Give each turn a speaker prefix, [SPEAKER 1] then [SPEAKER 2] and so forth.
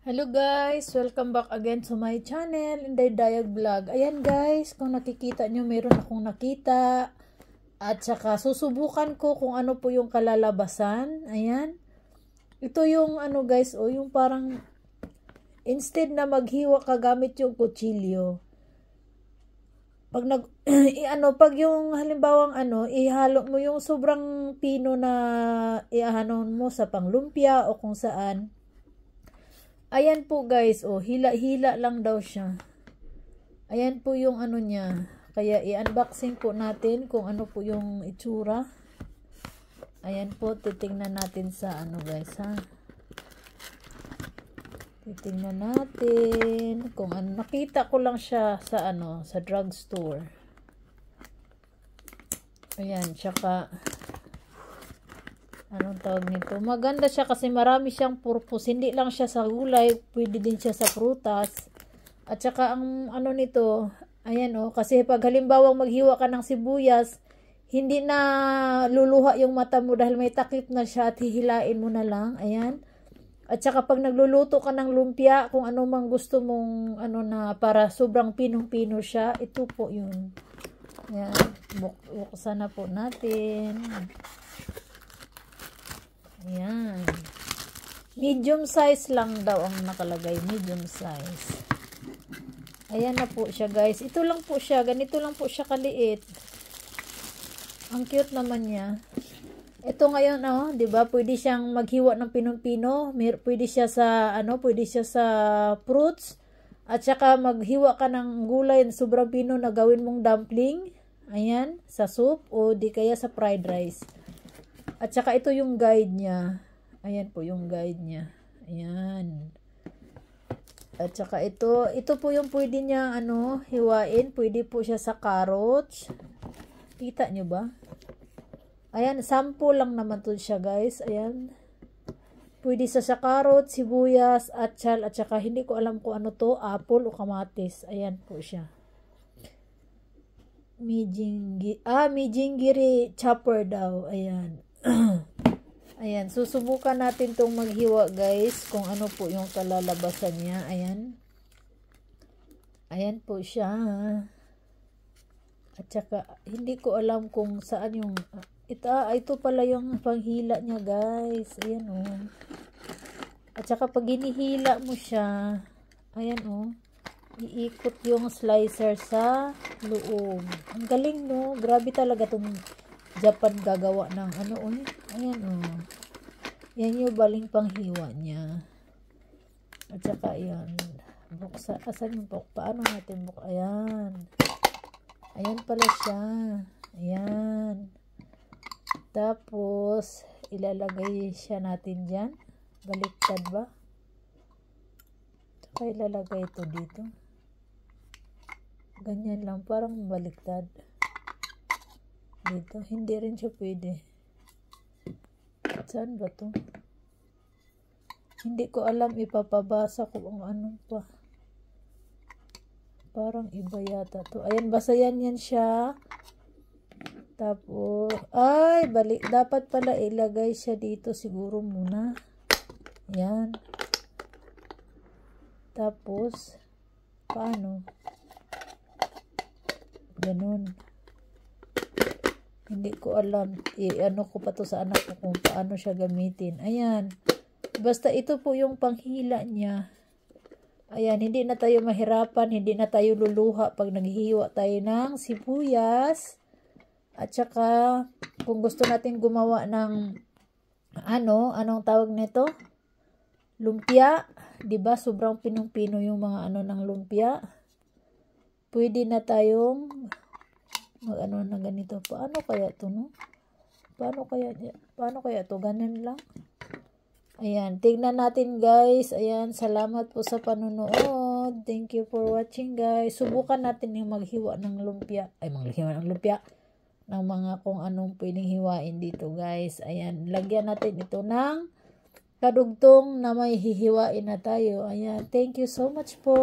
[SPEAKER 1] Hello guys! Welcome back again to my channel, Inday Dayag Vlog. Ayan guys, kung nakikita nyo, meron akong nakita. At saka susubukan ko kung ano po yung kalalabasan. Ayan. Ito yung ano guys, yung parang instead na maghiwa ka gamit yung kutsilyo. Pag pag yung halimbawang ihalo mo yung sobrang pino na iahanon mo sa panglumpia o kung saan. Ayan po guys, hila-hila lang daw siya. Ayan po yung ano niya. Kaya i-unboxing po natin kung ano po yung itsura. Ayan po, titingnan natin sa guys ha. Titingnan natin kung ano. Nakita ko lang siya sa sa drugstore. Ayan, tsaka anong tawag nito? Maganda siya kasi marami siyang purpose. Hindi lang siya sa gulay, pwede din siya sa prutas. At saka ang nito, ayan kasi pag halimbawang maghiwa ka ng sibuyas, hindi na luluha yung mata mo dahil may takip na siya at hihilain mo na lang. Ayan. At saka pag nagluluto ka ng lumpia, kung ano mang gusto mong na para sobrang pinong-pino siya, ito po yun. Ayan. Buksan na po natin. Ayan. Medium size lang daw ang nakalagay. Medium size. Ayan na po siya guys. Ito lang po siya. Ganito lang po siya kaliit. Ang cute naman niya. Ito ngayon, 'di ba? Pwede siyang maghiwa ng pinong-pino. Pwede siya sa pwede siya sa fruits. At saka maghiwa ka ng gulay na sobrang pino na gawin mong dumpling. Ayan, sa soup o di kaya sa fried rice. At saka ito yung guide niya. Ayan po yung guide niya. Ayan. At saka ito po yung pwede niya hiwain. Pwede po siya sa carrots. Kita nyo ba? Ayan, sample lang naman to siya guys. Ayan. Pwede sa carrots, sibuyas, atsal, at saka hindi ko alam kung ano to, apple o kamatis. Ayan po siya. Mijingiri chopper daw. Ayan. Ayan, susubukan natin tong maghiwa guys, kung ano po yung kalalabasan niya. Ayan. Ayan po siya. At saka, hindi ko alam kung saan yung, ito pala yung panghila niya guys. Ayan At saka pag hinihila mo siya, ayan iikot yung slicer sa loob. Ang galing grabe talaga tong Japan gagawa ng ayan yan yung baling panghiwa niya. At saka yan buksa, asan yung paano natin ayan pala siya, ayan, tapos ilalagay siya natin dyan, baliktad ba, saka ilalagay ito dito, ganyan lang, parang baliktad dito, hindi rin siya pwede. Saan ba to? Hindi ko alam, ipapabasa ko kung anong pa. Parang iba yata to. Ayan, basta yan siya. Tapos, dapat pala ilagay siya dito siguro muna. Ayan. Tapos, paano? Ganun. Hindi ko alam. Ko pa to sa anak ko kung paano siya gamitin. Ayan. Basta ito po yung panghila niya. Ayan. Hindi na tayo mahirapan. Hindi na tayo luluha pag naghihiwa tayo ng sibuyas. At saka, kung gusto natin gumawa ng anong tawag nito? Lumpia. Diba? Sobrang pinong-pino yung mga ng lumpia. Pwede na tayong na ganito. Paano kaya to Paano kaya to? Ganun lang. Ayan, tingnan natin guys. Ayan, salamat po sa panunood. Thank you for watching guys. Subukan natin yung maghiwa ng lumpia. Ng mga kung anong pwedeng hiwain dito guys. Ayan, lagyan natin ito ng kadugtong na may hihiwain na tayo. Ayan, thank you so much po.